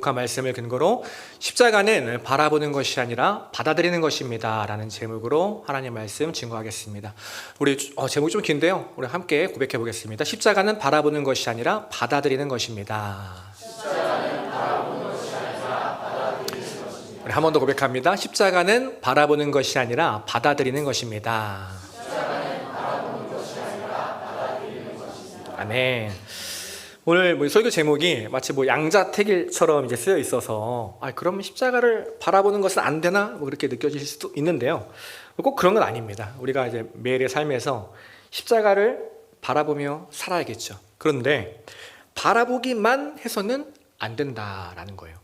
말씀을 근거로 십자가는 바라보는 것이 아니라 받아들이는 것입니다 라는 제목으로 하나님 말씀 증거하겠습니다. 우리 제목이 좀 긴데요, 우리 함께 고백해 보겠습니다. 십자가는 바라보는 것이 아니라 받아들이는 것입니다. 우리 한 번 더 고백합니다. 십자가는 바라보는 것이 아니라 받아들이는 것입니다. 아멘. 오늘 설교 제목이 마치 양자택일처럼 이제 쓰여 있어서 그러면 십자가를 바라보는 것은 안 되나 그렇게 느껴질 수도 있는데요. 꼭 그런 건 아닙니다. 우리가 이제 매일의 삶에서 십자가를 바라보며 살아야겠죠. 그런데 바라보기만 해서는 안 된다라는 거예요.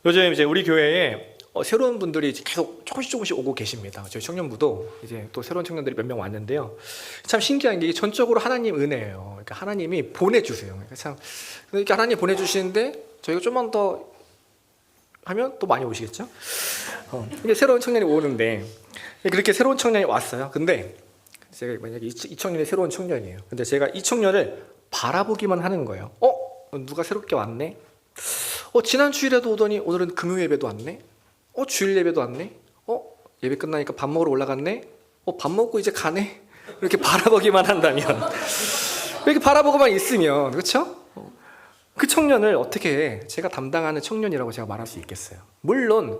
요즘 이제 우리 교회에 새로운 분들이 계속 조금씩 오고 계십니다. 저희 청년부도 이제 또 새로운 청년들이 몇 명 왔는데요. 참 신기한 게 전적으로 하나님 은혜예요. 그러니까 하나님이 보내주세요. 그러니까 참 이렇게 하나님 보내주시는데 저희가 좀만 더 하면 또 많이 오시겠죠? 이게 새로운 청년이 오는데 그렇게 새로운 청년이 왔어요. 근데 제가 만약에 이 청년이 새로운 청년이에요. 근데 제가 이 청년을 바라보기만 하는 거예요. 누가 새롭게 왔네? 지난 주일에도 오더니 오늘은 금요 예배도 왔네? 주일 예배도 왔네? 예배 끝나니까 밥 먹으러 올라갔네? 밥 먹고 이제 가네? 이렇게 바라보기만 한다면 이렇게 바라보고만 있으면, 그렇죠? 그 청년을 어떻게 제가 담당하는 청년이라고 제가 말할 수 있겠어요? 물론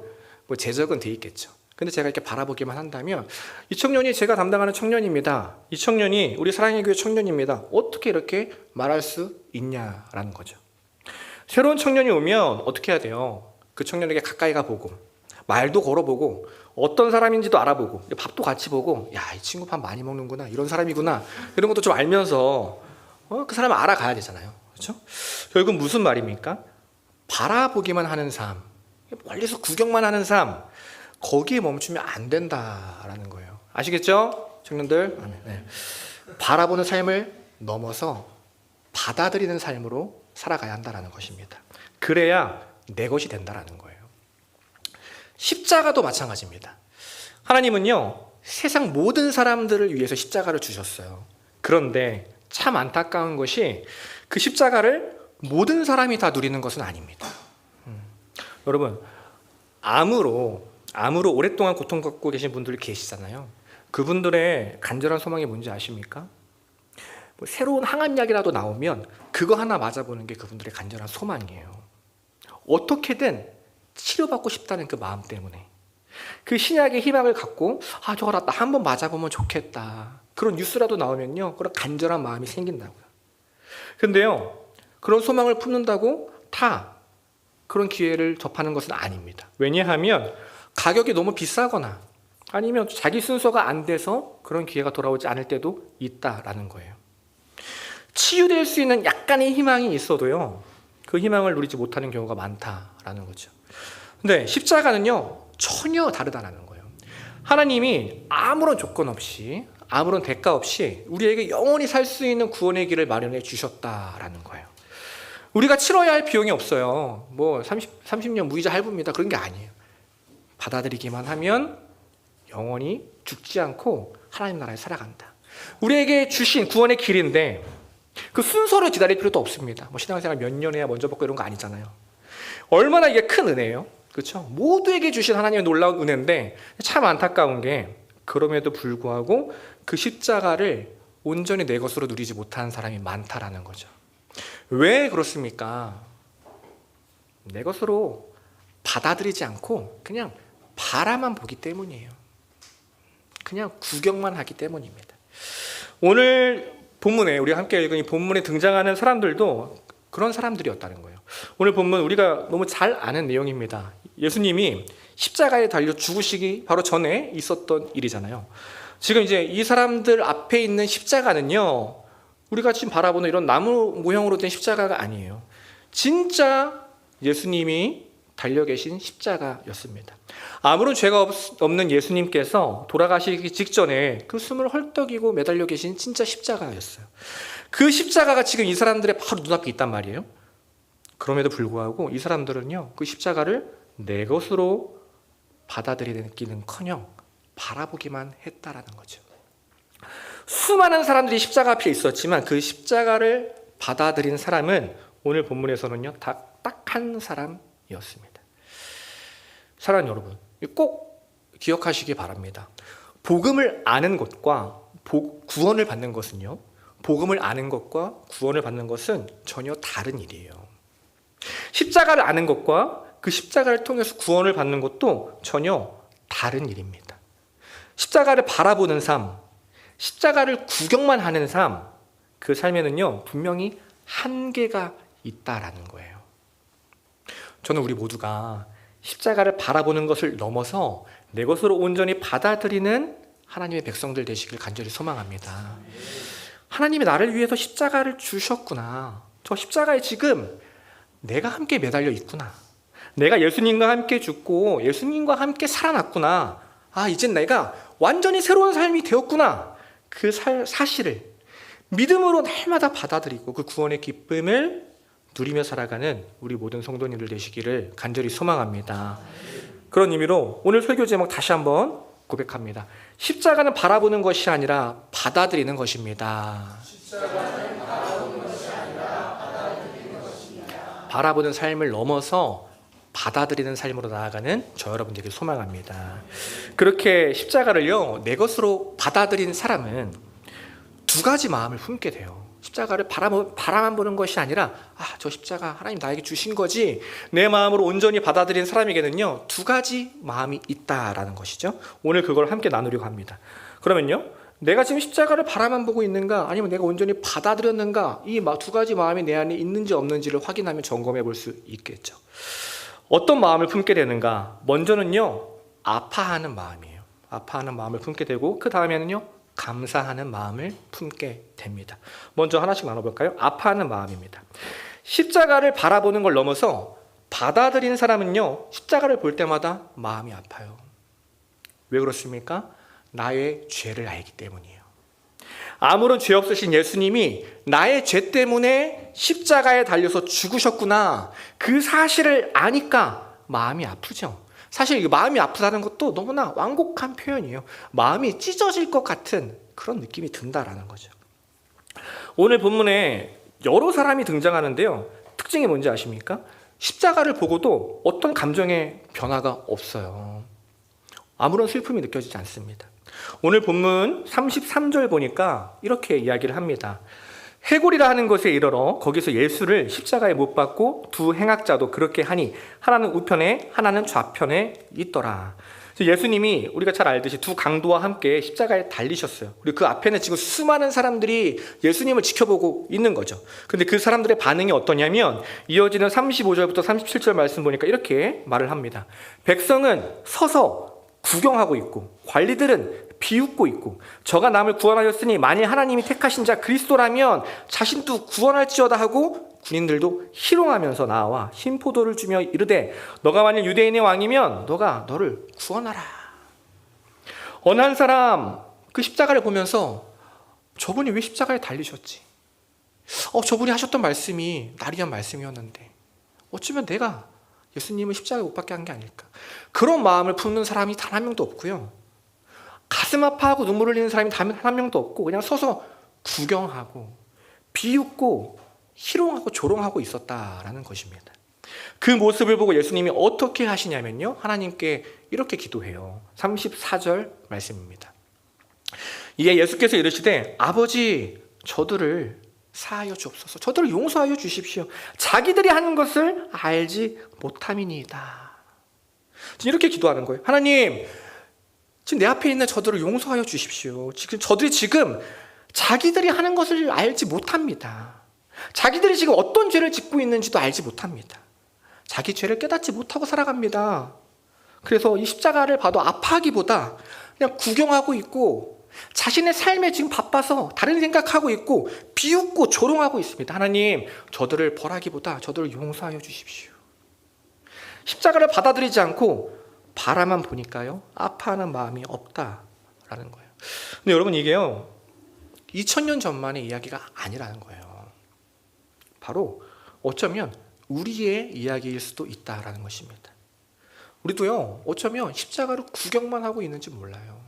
제적은 돼 있겠죠. 근데 제가 이렇게 바라보기만 한다면 이 청년이 제가 담당하는 청년입니다. 이 청년이 우리 사랑의 교회 청년입니다. 어떻게 이렇게 말할 수 있냐라는 거죠. 새로운 청년이 오면 어떻게 해야 돼요? 그 청년에게 가까이 가보고 말도 걸어보고 어떤 사람인지도 알아보고 밥도 같이 보고 이 친구 밥 많이 먹는구나, 이런 사람이구나, 이런 것도 좀 알면서 그 사람을 알아가야 되잖아요. 그렇죠? 결국 무슨 말입니까? 바라보기만 하는 삶, 멀리서 구경만 하는 삶, 거기에 멈추면 안 된다라는 거예요. 아시겠죠? 청년들? 네. 바라보는 삶을 넘어서 받아들이는 삶으로 살아가야 한다는 것입니다. 그래야 내 것이 된다는 거예요. 십자가도 마찬가지입니다. 하나님은요, 세상 모든 사람들을 위해서 십자가를 주셨어요. 그런데 참 안타까운 것이 그 십자가를 모든 사람이 다 누리는 것은 아닙니다. 여러분, 암으로 오랫동안 고통받고 계신 분들이 계시잖아요. 그분들의 간절한 소망이 뭔지 아십니까? 새로운 항암약이라도 나오면 그거 하나 맞아보는 게 그분들의 간절한 소망이에요. 어떻게든 치료받고 싶다는 그 마음 때문에 그 신약의 희망을 갖고 저거 나 한번 맞아보면 좋겠다, 그런 뉴스라도 나오면요, 그런 간절한 마음이 생긴다고요. 근데요, 그런 소망을 품는다고 다 그런 기회를 접하는 것은 아닙니다. 왜냐하면 가격이 너무 비싸거나 아니면 자기 순서가 안 돼서 그런 기회가 돌아오지 않을 때도 있다라는 거예요. 치유될 수 있는 약간의 희망이 있어도요, 그 희망을 누리지 못하는 경우가 많다라는 거죠. 근데 십자가는요, 전혀 다르다는 거예요. 하나님이 아무런 조건 없이, 아무런 대가 없이 우리에게 영원히 살 수 있는 구원의 길을 마련해 주셨다라는 거예요. 우리가 치러야 할 비용이 없어요. 30년 무이자 할부입니다, 그런 게 아니에요. 받아들이기만 하면 영원히 죽지 않고 하나님 나라에 살아간다. 우리에게 주신 구원의 길인데 그 순서를 기다릴 필요도 없습니다. 신앙생활 몇 년 해야 먼저 받고 이런 거 아니잖아요. 얼마나 이게 큰 은혜예요. 그렇죠? 모두에게 주신 하나님의 놀라운 은혜인데 참 안타까운 게 그럼에도 불구하고 그 십자가를 온전히 내 것으로 누리지 못하는 사람이 많다라는 거죠. 왜 그렇습니까? 내 것으로 받아들이지 않고 그냥 바라만 보기 때문이에요. 그냥 구경만 하기 때문입니다. 오늘 본문에, 우리가 함께 읽은 이 본문에 등장하는 사람들도 그런 사람들이었다는 거예요. 오늘 본문 우리가 너무 잘 아는 내용입니다. 예수님이 십자가에 달려 죽으시기 바로 전에 있었던 일이잖아요. 지금 이제 이 사람들 앞에 있는 십자가는요, 우리가 지금 바라보는 이런 나무 모형으로 된 십자가가 아니에요. 진짜 예수님이 달려 계신 십자가였습니다. 아무런 죄가 없는 예수님께서 돌아가시기 직전에 그 숨을 헐떡이고 매달려 계신 진짜 십자가였어요. 그 십자가가 지금 이 사람들의 바로 눈앞에 있단 말이에요. 그럼에도 불구하고 이 사람들은요, 그 십자가를 내 것으로 받아들이기는커녕 바라보기만 했다라는 거죠. 수많은 사람들이 십자가 앞에 있었지만 그 십자가를 받아들인 사람은 오늘 본문에서는요, 딱 한 사람 십자가였습니다. 사랑하는 여러분, 꼭 기억하시기 바랍니다. 복음을 아는 것과 구원을 받는 것은요, 복음을 아는 것과 구원을 받는 것은 전혀 다른 일이에요. 십자가를 아는 것과 그 십자가를 통해서 구원을 받는 것도 전혀 다른 일입니다. 십자가를 바라보는 삶, 십자가를 구경만 하는 삶, 그 삶에는요 분명히 한계가 있다라는 거예요. 저는 우리 모두가 십자가를 바라보는 것을 넘어서 내 것으로 온전히 받아들이는 하나님의 백성들 되시길 간절히 소망합니다. 하나님이 나를 위해서 십자가를 주셨구나. 저 십자가에 지금 내가 함께 매달려 있구나. 내가 예수님과 함께 죽고 예수님과 함께 살아났구나. 이젠 내가 완전히 새로운 삶이 되었구나. 그 사실을 믿음으로 날마다 받아들이고 그 구원의 기쁨을 누리며 살아가는 우리 모든 성도님들 되시기를 간절히 소망합니다. 그런 의미로 오늘 설교 제목 다시 한번 고백합니다. 십자가는 바라보는 것이 아니라 받아들이는 것입니다. 바라보는 삶을 넘어서 받아들이는 삶으로 나아가는 저 여러분들에게 소망합니다. 그렇게 십자가를요 내 것으로 받아들인 사람은 두 가지 마음을 품게 돼요. 십자가를 바라만 보는 것이 아니라 저 십자가 하나님 나에게 주신 거지, 내 마음으로 온전히 받아들인 사람에게는요 두 가지 마음이 있다라는 것이죠. 오늘 그걸 함께 나누려고 합니다. 그러면요, 내가 지금 십자가를 바라만 보고 있는가, 아니면 내가 온전히 받아들였는가, 이 두 가지 마음이 내 안에 있는지 없는지를 확인하면 점검해 볼 수 있겠죠. 어떤 마음을 품게 되는가? 먼저는요 아파하는 마음이에요. 아파하는 마음을 품게 되고, 그 다음에는요 감사하는 마음을 품게 됩니다. 먼저 하나씩 나눠볼까요? 아파하는 마음입니다. 십자가를 바라보는 걸 넘어서 받아들이는 사람은요 십자가를 볼 때마다 마음이 아파요. 왜 그렇습니까? 나의 죄를 알기 때문이에요. 아무런 죄 없으신 예수님이 나의 죄 때문에 십자가에 달려서 죽으셨구나, 그 사실을 아니까 마음이 아프죠. 사실 이 마음이 아프다는 것도 너무나 완곡한 표현이에요. 마음이 찢어질 것 같은 그런 느낌이 든다라는 거죠. 오늘 본문에 여러 사람이 등장하는데요, 특징이 뭔지 아십니까? 십자가를 보고도 어떤 감정의 변화가 없어요. 아무런 슬픔이 느껴지지 않습니다. 오늘 본문 33절 보니까 이렇게 이야기를 합니다. 해골이라 하는 곳에 이르러 거기서 예수를 십자가에 못 박고 두 행악자도 그렇게 하니 하나는 우편에 하나는 좌편에 있더라. 예수님이 우리가 잘 알듯이 두 강도와 함께 십자가에 달리셨어요. 그리고 그 앞에는 지금 수많은 사람들이 예수님을 지켜보고 있는 거죠. 근데 그 사람들의 반응이 어떠냐면 이어지는 35절부터 37절 말씀 보니까 이렇게 말을 합니다. 백성은 서서 구경하고 있고 관리들은 비웃고 있고, 저가 남을 구원하셨으니 만일 하나님이 택하신 자 그리스도라면 자신도 구원할지어다 하고 군인들도 희롱하면서 나와 신포도를 주며 이르되 너가 만일 유대인의 왕이면 너가 너를 구원하라. 어느 한 사람 그 십자가를 보면서 저분이 왜 십자가에 달리셨지? 저분이 하셨던 말씀이 나를 위한 말씀이었는데 어쩌면 내가 예수님을 십자가에 못 박게 한 게 아닐까. 그런 마음을 품는 사람이 단 한 명도 없고요, 가슴 아파하고 눈물 흘리는 사람이 단 한 명도 없고, 그냥 서서 구경하고 비웃고 희롱하고 조롱하고 있었다라는 것입니다. 그 모습을 보고 예수님이 어떻게 하시냐면요, 하나님께 이렇게 기도해요. 34절 말씀입니다. 이에 예수께서 이르시되 아버지 저들을 사하여 주옵소서. 저들을 용서하여 주십시오. 자기들이 하는 것을 알지 못함이니이다. 이렇게 기도하는 거예요. 하나님, 지금 내 앞에 있는 저들을 용서하여 주십시오. 저들이 지금 자기들이 하는 것을 알지 못합니다. 자기들이 지금 어떤 죄를 짓고 있는지도 알지 못합니다. 자기 죄를 깨닫지 못하고 살아갑니다. 그래서 이 십자가를 봐도 아파하기보다 그냥 구경하고 있고 자신의 삶에 지금 바빠서 다른 생각하고 있고 비웃고 조롱하고 있습니다. 하나님, 저들을 벌하기보다 저들을 용서하여 주십시오. 십자가를 받아들이지 않고 바라만 보니까요 아파하는 마음이 없다라는 거예요. 근데 여러분, 이게요 2000년 전만의 이야기가 아니라는 거예요. 바로 어쩌면 우리의 이야기일 수도 있다라는 것입니다. 우리도요 어쩌면 십자가를 구경만 하고 있는지 몰라요.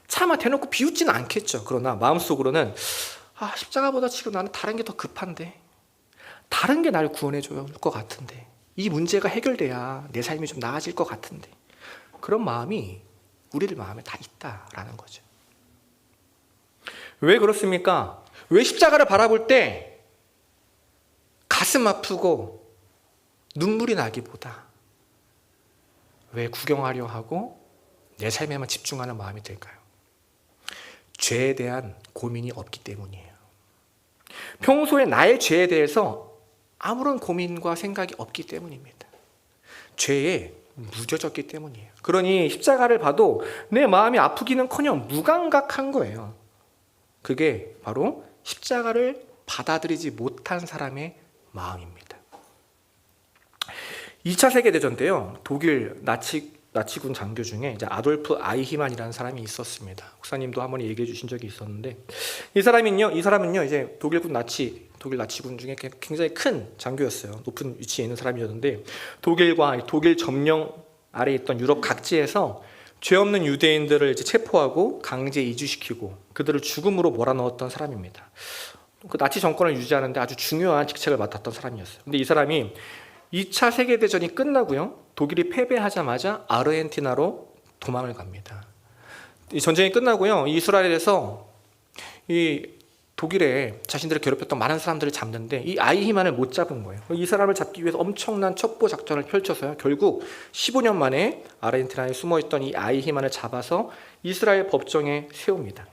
차마 대놓고 비웃지는 않겠죠. 그러나 마음속으로는 십자가보다 지금 나는 다른 게 더 급한데, 다른 게 날 구원해 줄 것 같은데, 이 문제가 해결돼야 내 삶이 좀 나아질 것 같은데, 그런 마음이 우리들 마음에 다 있다라는 거죠. 왜 그렇습니까? 왜 십자가를 바라볼 때 가슴 아프고 눈물이 나기보다 왜 구경하려 하고 내 삶에만 집중하는 마음이 들까요? 죄에 대한 고민이 없기 때문이에요. 평소에 나의 죄에 대해서 아무런 고민과 생각이 없기 때문입니다. 죄에 무뎌졌기 때문이에요. 그러니 십자가를 봐도 내 마음이 아프기는커녕 무감각한 거예요. 그게 바로 십자가를 받아들이지 못한 사람의 마음입니다. 2차 세계대전 때요, 독일 나치군 장교 중에 이제 아돌프 아이히만이라는 사람이 있었습니다. 목사님도 한번 얘기해 주신 적이 있었는데, 이 사람은요 이제 독일 나치군 중에 굉장히 큰 장교였어요. 높은 위치에 있는 사람이었는데, 독일 점령 아래에 있던 유럽 각지에서 죄 없는 유대인들을 이제 체포하고 강제 이주시키고 그들을 죽음으로 몰아넣었던 사람입니다. 그 나치 정권을 유지하는데 아주 중요한 직책을 맡았던 사람이었어요. 근데 이 사람이 2차 세계대전이 끝나고요, 독일이 패배하자마자 아르헨티나로 도망을 갑니다. 이 전쟁이 끝나고요, 이스라엘에서 이 독일에 자신들을 괴롭혔던 많은 사람들을 잡는데 이 아이히만을 못 잡은 거예요. 이 사람을 잡기 위해서 엄청난 첩보 작전을 펼쳐서요, 결국 15년 만에 아르헨티나에 숨어있던 이 아이히만을 잡아서 이스라엘 법정에 세웁니다.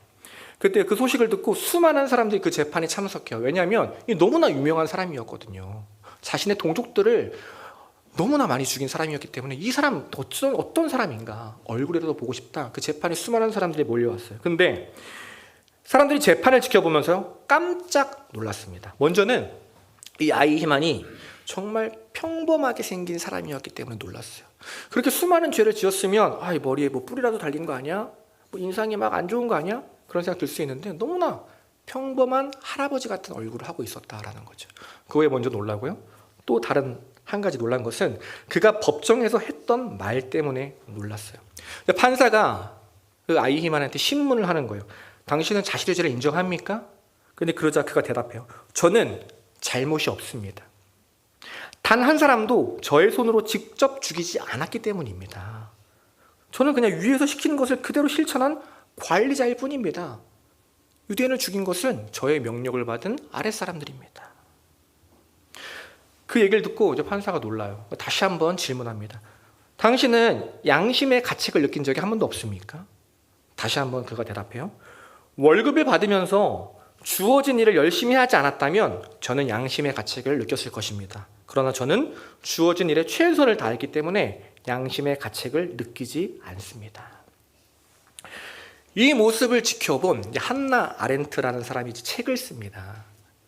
그때 그 소식을 듣고 수많은 사람들이 그 재판에 참석해요. 왜냐하면 너무나 유명한 사람이었거든요. 자신의 동족들을 너무나 많이 죽인 사람이었기 때문에 이 사람 어떤 사람인가, 얼굴이라도 보고 싶다. 그 재판에 수많은 사람들이 몰려왔어요. 근데 사람들이 재판을 지켜보면서 깜짝 놀랐습니다. 먼저는 이 아이히만이 정말 평범하게 생긴 사람이었기 때문에 놀랐어요. 그렇게 수많은 죄를 지었으면 머리에 뭐 뿔이라도 달린 거 아니야? 뭐 인상이 막 안 좋은 거 아니야? 그런 생각 들 수 있는데 너무나 평범한 할아버지 같은 얼굴을 하고 있었다라는 거죠. 그거에 먼저 놀라고요. 또 다른 한 가지 놀란 것은 그가 법정에서 했던 말 때문에 놀랐어요. 판사가 그 아이히만한테 신문을 하는 거예요. 당신은 자신의 죄를 인정합니까? 근데 그러자 그가 대답해요. 저는 잘못이 없습니다. 단 한 사람도 저의 손으로 직접 죽이지 않았기 때문입니다. 저는 그냥 위에서 시키는 것을 그대로 실천한 관리자일 뿐입니다. 유대인을 죽인 것은 저의 명령을 받은 아랫사람들입니다. 그 얘기를 듣고 이제 판사가 놀라요. 다시 한번 질문합니다. 당신은 양심의 가책을 느낀 적이 한 번도 없습니까? 다시 한번 그가 대답해요. 월급을 받으면서 주어진 일을 열심히 하지 않았다면 저는 양심의 가책을 느꼈을 것입니다. 그러나 저는 주어진 일에 최선을 다했기 때문에 양심의 가책을 느끼지 않습니다. 이 모습을 지켜본 한나 아렌트라는 사람이 책을 씁니다.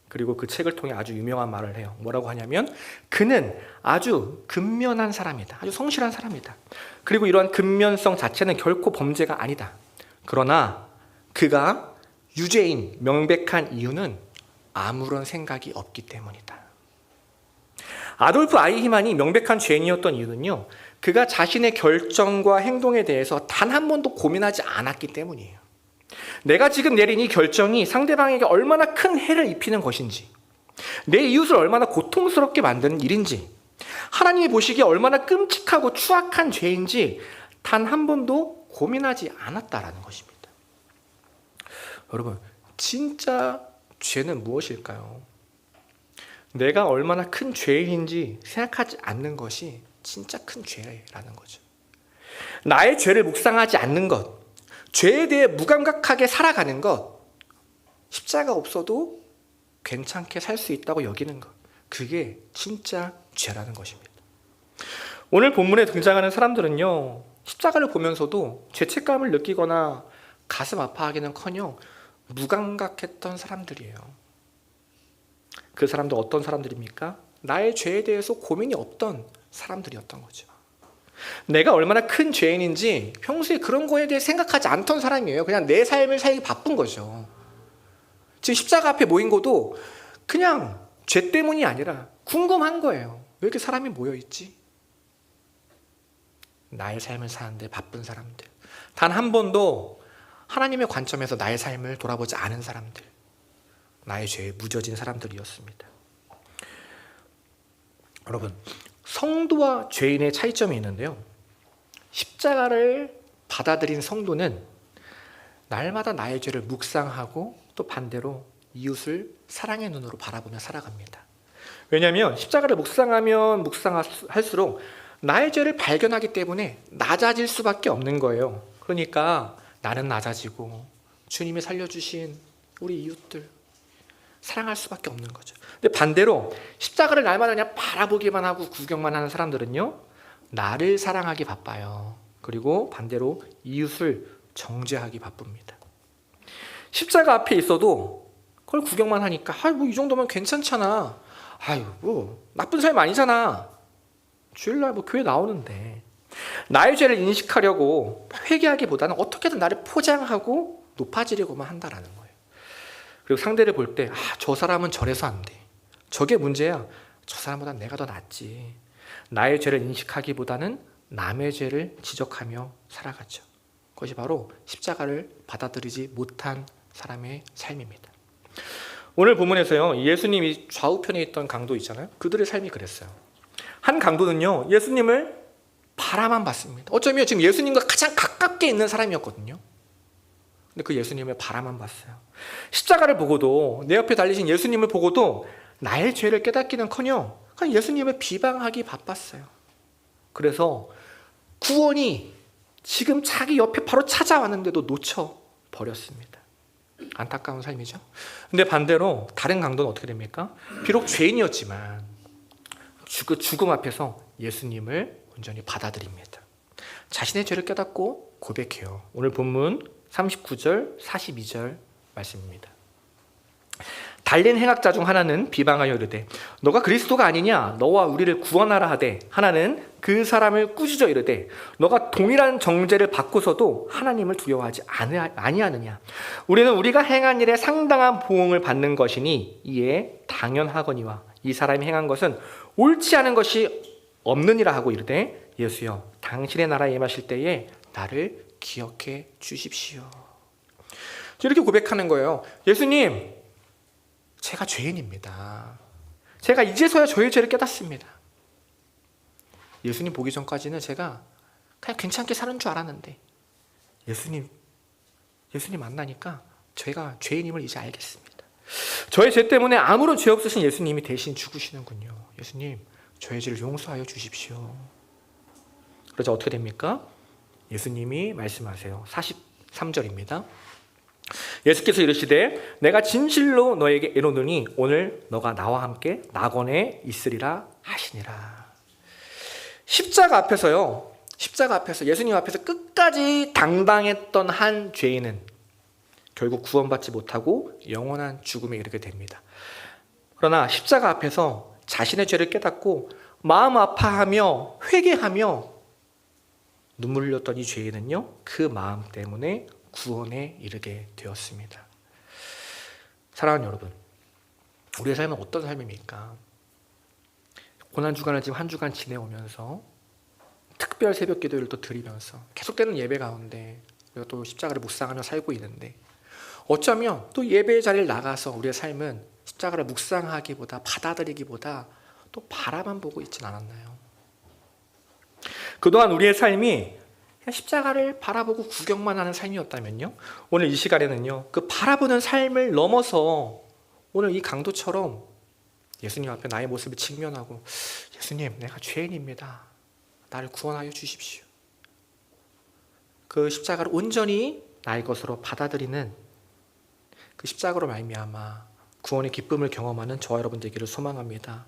그리고 그 책을 통해 아주 유명한 말을 해요. 뭐라고 하냐면 그는 아주 근면한 사람이다. 아주 성실한 사람이다. 그리고 이러한 근면성 자체는 결코 범죄가 아니다. 그러나 그가 유죄인 명백한 이유는 아무런 생각이 없기 때문이다. 아돌프 아이히만이 명백한 죄인이었던 이유는요, 그가 자신의 결정과 행동에 대해서 단 한 번도 고민하지 않았기 때문이에요. 내가 지금 내린 이 결정이 상대방에게 얼마나 큰 해를 입히는 것인지, 내 이웃을 얼마나 고통스럽게 만드는 일인지, 하나님이 보시기에 얼마나 끔찍하고 추악한 죄인지 단 한 번도 고민하지 않았다라는 것입니다. 여러분, 진짜 죄는 무엇일까요? 내가 얼마나 큰 죄인인지 생각하지 않는 것이 진짜 큰 죄라는 거죠. 나의 죄를 묵상하지 않는 것, 죄에 대해 무감각하게 살아가는 것, 십자가 없어도 괜찮게 살 수 있다고 여기는 것, 그게 진짜 죄라는 것입니다. 오늘 본문에 등장하는 사람들은요, 십자가를 보면서도 죄책감을 느끼거나 가슴 아파하기는커녕 무감각했던 사람들이에요. 그 사람들 어떤 사람들입니까? 나의 죄에 대해서 고민이 없던 사람들이었던 거죠. 내가 얼마나 큰 죄인인지 평소에 그런 거에 대해 생각하지 않던 사람이에요. 그냥 내 삶을 살기 바쁜 거죠. 지금 십자가 앞에 모인 것도 그냥 죄 때문이 아니라 궁금한 거예요. 왜 이렇게 사람이 모여있지? 나의 삶을 사는데 바쁜 사람들, 단 한 번도 하나님의 관점에서 나의 삶을 돌아보지 않은 사람들, 나의 죄에 무뎌진 사람들이었습니다. 여러분, 성도와 죄인의 차이점이 있는데요. 십자가를 받아들인 성도는 날마다 나의 죄를 묵상하고 또 반대로 이웃을 사랑의 눈으로 바라보며 살아갑니다. 왜냐하면 십자가를 묵상하면 묵상할수록 나의 죄를 발견하기 때문에 낮아질 수밖에 없는 거예요. 그러니까 나는 낮아지고 주님이 살려주신 우리 이웃들 사랑할 수밖에 없는 거죠. 근데 반대로 십자가를 날마다 그냥 바라보기만 하고 구경만 하는 사람들은요, 나를 사랑하기 바빠요. 그리고 반대로 이웃을 정죄하기 바쁩니다. 십자가 앞에 있어도 그걸 구경만 하니까 뭐 이 정도면 괜찮잖아. 뭐 나쁜 삶 아니잖아. 주일날 뭐 교회 나오는데. 나의 죄를 인식하려고 회개하기보다는 어떻게든 나를 포장하고 높아지려고만 한다라는 거예요. 그리고 상대를 볼 때 저 사람은 저래서 안 돼. 저게 문제야. 저 사람보다 내가 더 낫지. 나의 죄를 인식하기보다는 남의 죄를 지적하며 살아가죠. 그것이 바로 십자가를 받아들이지 못한 사람의 삶입니다. 오늘 본문에서요, 예수님이 좌우편에 있던 강도 있잖아요. 그들의 삶이 그랬어요. 한 강도는요, 예수님을 바라만 봤습니다. 어쩌면 지금 예수님과 가장 가깝게 있는 사람이었거든요. 근데 그 예수님을 바라만 봤어요. 십자가를 보고도, 내 옆에 달리신 예수님을 보고도 나의 죄를 깨닫기는커녕 그냥 예수님을 비방하기 바빴어요. 그래서 구원이 지금 자기 옆에 바로 찾아왔는데도 놓쳐버렸습니다. 안타까운 삶이죠. 근데 반대로 다른 강도는 어떻게 됩니까? 비록 죄인이었지만 그 죽음 앞에서 예수님을 온전히 받아들입니다. 자신의 죄를 깨닫고 고백해요. 오늘 본문 39절, 42절 말씀입니다. 달린 행악자 중 하나는 비방하여 이르되 너가 그리스도가 아니냐 너와 우리를 구원하라 하되 하나는 그 사람을 꾸짖어 이르되 너가 동일한 정죄를 받고서도 하나님을 두려워하지 아니하느냐 우리는 우리가 행한 일에 상당한 보응을 받는 것이니 이에 당연하거니와 이 사람이 행한 것은 옳지 않은 것이 없느니라 하고 이르되 예수여 당신의 나라에 임하실 때에 나를 기억해 주십시오. 이렇게 고백하는 거예요. 예수님, 제가 죄인입니다. 제가 이제서야 저의 죄를 깨닫습니다. 예수님 보기 전까지는 제가 그냥 괜찮게 사는 줄 알았는데 예수님 만나니까 제가 죄인임을 이제 알겠습니다. 저의 죄 때문에 아무런 죄 없으신 예수님이 대신 죽으시는군요. 예수님, 저의 죄를 용서하여 주십시오. 그러자 어떻게 됩니까? 예수님이 말씀하세요. 43절입니다. 예수께서 이르시되 내가 진실로 너에게 이르노니 오늘 너가 나와 함께 낙원에 있으리라 하시니라. 십자가 앞에서 예수님 앞에서 끝까지 당당했던 한 죄인은 결국 구원받지 못하고 영원한 죽음에 이르게 됩니다. 그러나 십자가 앞에서 자신의 죄를 깨닫고 마음 아파하며 회개하며 눈물 흘렸던 이 죄인은요, 그 마음 때문에 구원에 이르게 되었습니다. 사랑하는 여러분, 우리의 삶은 어떤 삶입니까? 고난주간을 지금 한 주간 지내오면서 특별 새벽 기도를 또 드리면서 계속되는 예배 가운데 우리가 또 십자가를 묵상하며 살고 있는데 어쩌면 또 예배의 자리를 나가서 우리의 삶은 십자가를 묵상하기보다 받아들이기보다 또 바라만 보고 있진 않았나요? 그동안 우리의 삶이 그냥 십자가를 바라보고 구경만 하는 삶이었다면요, 오늘 이 시간에는요, 그 바라보는 삶을 넘어서 오늘 이 강도처럼 예수님 앞에 나의 모습을 직면하고 예수님, 내가 죄인입니다. 나를 구원하여 주십시오. 그 십자가를 온전히 나의 것으로 받아들이는 그 십자가로 말미암아 구원의 기쁨을 경험하는 저와 여러분 되기를 소망합니다.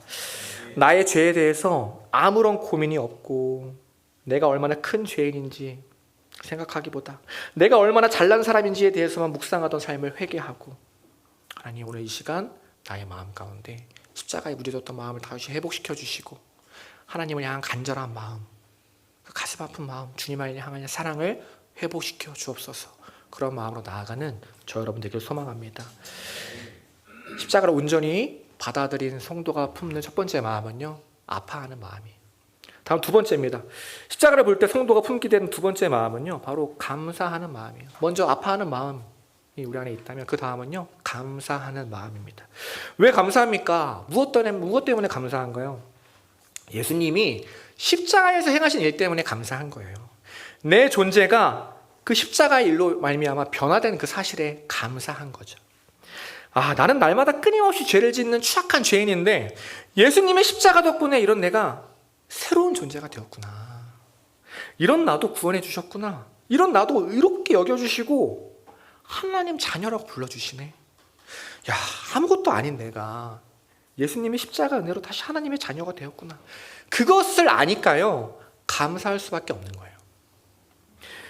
나의 죄에 대해서 아무런 고민이 없고 내가 얼마나 큰 죄인인지 생각하기보다 내가 얼마나 잘난 사람인지에 대해서만 묵상하던 삶을 회개하고 하나님, 오늘 이 시간 나의 마음 가운데 십자가에 묻어졌던 마음을 다시 회복시켜 주시고 하나님을 향한 간절한 마음, 그 가슴 아픈 마음, 주님을 향한 사랑을 회복시켜 주옵소서. 그런 마음으로 나아가는 저 여러분 되기를 소망합니다. 십자가를 온전히 받아들인 성도가 품는 첫 번째 마음은요, 아파하는 마음이에요. 다음 두 번째입니다. 십자가를 볼 때 성도가 품게 되는 두 번째 마음은요, 바로 감사하는 마음이에요. 먼저 아파하는 마음이 우리 안에 있다면 그 다음은요, 감사하는 마음입니다. 왜 감사합니까? 무엇 때문에 감사한가요? 예수님이 십자가에서 행하신 일 때문에 감사한 거예요. 내 존재가 그 십자가의 일로 말미암아 변화된 그 사실에 감사한 거죠. 나는 날마다 끊임없이 죄를 짓는 추악한 죄인인데 예수님의 십자가 덕분에 이런 내가 새로운 존재가 되었구나. 이런 나도 구원해 주셨구나. 이런 나도 의롭게 여겨주시고 하나님 자녀라고 불러주시네. 야, 아무것도 아닌 내가 예수님의 십자가 은혜로 다시 하나님의 자녀가 되었구나. 그것을 아니까요, 감사할 수밖에 없는 거예요.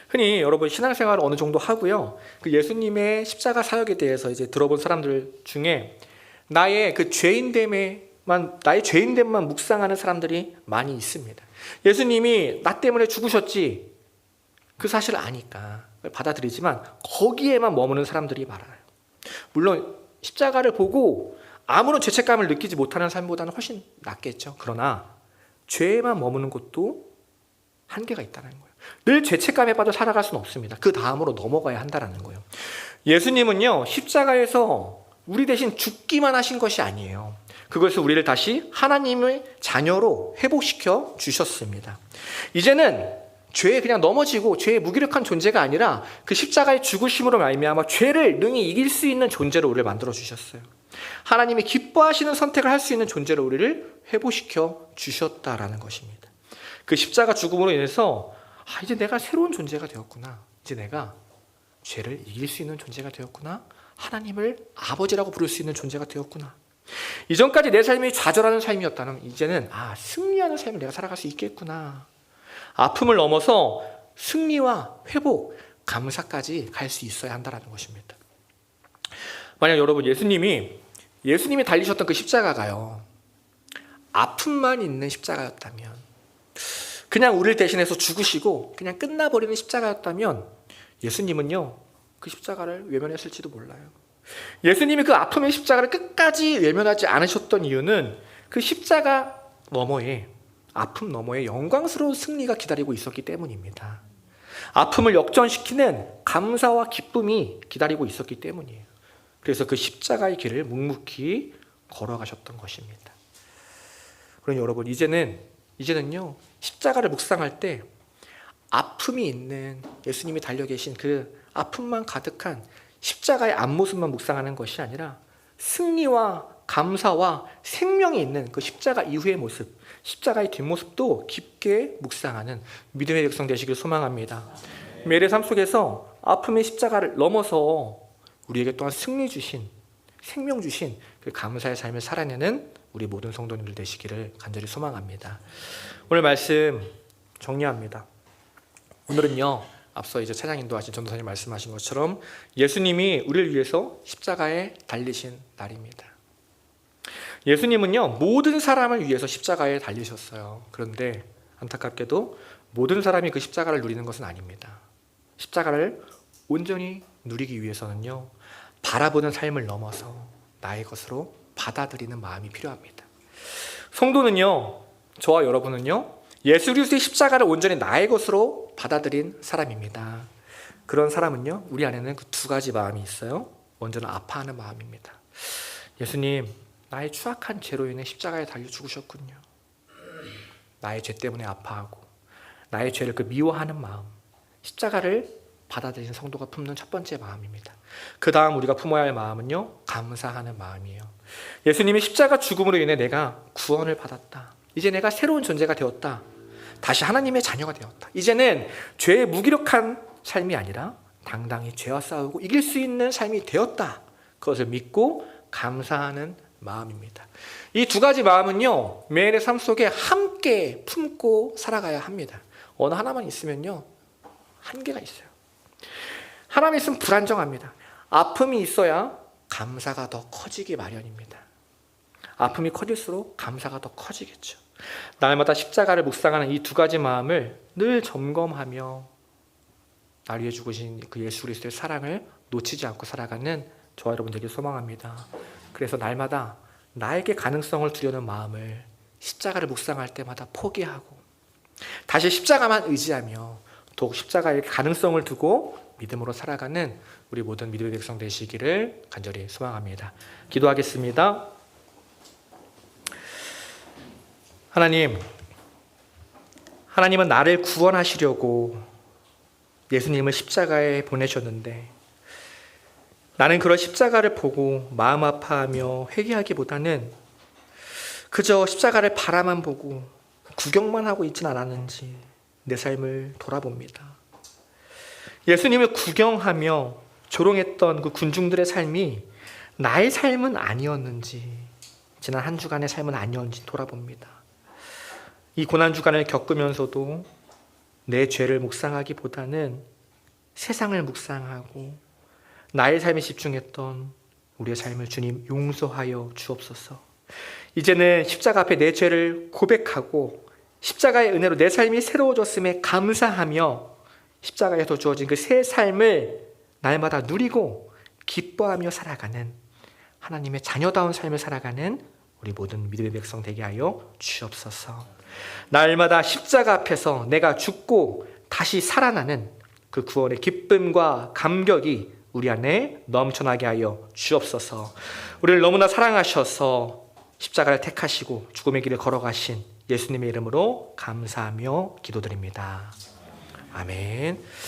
흔히 여러분 신앙생활을 어느 정도 하고요, 그 예수님의 십자가 사역에 대해서 이제 들어본 사람들 중에 나의 죄인됨만 묵상하는 사람들이 많이 있습니다. 예수님이 나 때문에 죽으셨지, 그 사실을 아니까 받아들이지만 거기에만 머무는 사람들이 많아요. 물론 십자가를 보고 아무런 죄책감을 느끼지 못하는 삶보다는 훨씬 낫겠죠. 그러나 죄에만 머무는 것도 한계가 있다는 거예요. 늘 죄책감에 빠져 살아갈 수는 없습니다. 그 다음으로 넘어가야 한다는 거예요. 예수님은요, 십자가에서 우리 대신 죽기만 하신 것이 아니에요. 그것을 우리를 다시 하나님의 자녀로 회복시켜 주셨습니다. 이제는 죄에 그냥 넘어지고 죄에 무기력한 존재가 아니라 그 십자가의 죽으심으로 말미암아 죄를 능히 이길 수 있는 존재로 우리를 만들어 주셨어요. 하나님이 기뻐하시는 선택을 할 수 있는 존재로 우리를 회복시켜 주셨다라는 것입니다. 그 십자가 죽음으로 인해서 이제 내가 새로운 존재가 되었구나. 이제 내가 죄를 이길 수 있는 존재가 되었구나. 하나님을 아버지라고 부를 수 있는 존재가 되었구나. 이전까지 내 삶이 좌절하는 삶이었다면 이제는 승리하는 삶을 내가 살아갈 수 있겠구나. 아픔을 넘어서 승리와 회복, 감사까지 갈 수 있어야 한다는 것입니다. 만약 여러분 예수님이 달리셨던 그 십자가가요, 아픔만 있는 십자가였다면, 그냥 우리를 대신해서 죽으시고 그냥 끝나버리는 십자가였다면 예수님은요, 그 십자가를 외면했을지도 몰라요. 예수님이 그 아픔의 십자가를 끝까지 외면하지 않으셨던 이유는 그 십자가 너머에, 아픔 너머에 영광스러운 승리가 기다리고 있었기 때문입니다. 아픔을 역전시키는 감사와 기쁨이 기다리고 있었기 때문이에요. 그래서 그 십자가의 길을 묵묵히 걸어가셨던 것입니다. 그러니 여러분 이제는요, 십자가를 묵상할 때 아픔이 있는 예수님이 달려 계신 그 아픔만 가득한 십자가의 앞모습만 묵상하는 것이 아니라 승리와 감사와 생명이 있는 그 십자가 이후의 모습, 십자가의 뒷모습도 깊게 묵상하는 믿음의 백성 되시길 소망합니다. 매일의 삶 속에서 아픔의 십자가를 넘어서 우리에게 또한 승리 주신, 생명 주신 그 감사의 삶을 살아내는 우리 모든 성도님들 되시기를 간절히 소망합니다. 오늘 말씀 정리합니다. 오늘은요, 앞서 이제 찬양 인도하신 전도사님 말씀하신 것처럼 예수님이 우리를 위해서 십자가에 달리신 날입니다. 예수님은요, 모든 사람을 위해서 십자가에 달리셨어요. 그런데 안타깝게도 모든 사람이 그 십자가를 누리는 것은 아닙니다. 십자가를 온전히 누리기 위해서는요, 바라보는 삶을 넘어서 나의 것으로 받아들이는 마음이 필요합니다. 성도는요, 저와 여러분은요, 예수 그리스도의 십자가를 온전히 나의 것으로 받아들인 사람입니다. 그런 사람은요, 우리 안에는 그 두 가지 마음이 있어요. 먼저는 아파하는 마음입니다. 예수님, 나의 추악한 죄로 인해 십자가에 달려 죽으셨군요. 나의 죄 때문에 아파하고 나의 죄를 미워하는 마음, 십자가를 받아들이는 성도가 품는 첫 번째 마음입니다. 그 다음 우리가 품어야 할 마음은요, 감사하는 마음이에요. 예수님이 십자가 죽음으로 인해 내가 구원을 받았다. 이제 내가 새로운 존재가 되었다. 다시 하나님의 자녀가 되었다. 이제는 죄에 무기력한 삶이 아니라 당당히 죄와 싸우고 이길 수 있는 삶이 되었다. 그것을 믿고 감사하는 마음입니다. 이 두 가지 마음은요, 매일의 삶 속에 함께 품고 살아가야 합니다. 어느 하나만 있으면요, 한계가 있어요. 하나만 있으면 불안정합니다. 아픔이 있어야 감사가 더 커지기 마련입니다. 아픔이 커질수록 감사가 더 커지겠죠. 날마다 십자가를 묵상하는 이 두 가지 마음을 늘 점검하며 날 위해 죽으신 그 예수 그리스도의 사랑을 놓치지 않고 살아가는 저와 여러분 되길 소망합니다. 그래서 날마다 나에게 가능성을 두려는 마음을 십자가를 묵상할 때마다 포기하고 다시 십자가만 의지하며 더욱 십자가의 가능성을 두고 믿음으로 살아가는 우리 모든 믿음의 백성 되시기를 간절히 소망합니다. 기도하겠습니다. 하나님은 나를 구원하시려고 예수님을 십자가에 보내셨는데 나는 그런 십자가를 보고 마음 아파하며 회개하기보다는 그저 십자가를 바라만 보고 구경만 하고 있진 않았는지 내 삶을 돌아봅니다. 예수님을 구경하며 조롱했던 그 군중들의 삶이 나의 삶은 아니었는지, 지난 한 주간의 삶은 아니었는지 돌아봅니다. 이 고난주간을 겪으면서도 내 죄를 묵상하기보다는 세상을 묵상하고 나의 삶에 집중했던 우리의 삶을 주님 용서하여 주옵소서. 이제는 십자가 앞에 내 죄를 고백하고 십자가의 은혜로 내 삶이 새로워졌음에 감사하며 십자가에서 주어진 그 새 삶을 날마다 누리고 기뻐하며 살아가는 하나님의 자녀다운 삶을 살아가는 우리 모든 믿음의 백성 되게 하여 주옵소서. 날마다 십자가 앞에서 내가 죽고 다시 살아나는 그 구원의 기쁨과 감격이 우리 안에 넘쳐나게 하여 주옵소서. 우리를 너무나 사랑하셔서 십자가를 택하시고 죽음의 길을 걸어가신 예수님의 이름으로 감사하며 기도드립니다. 아멘.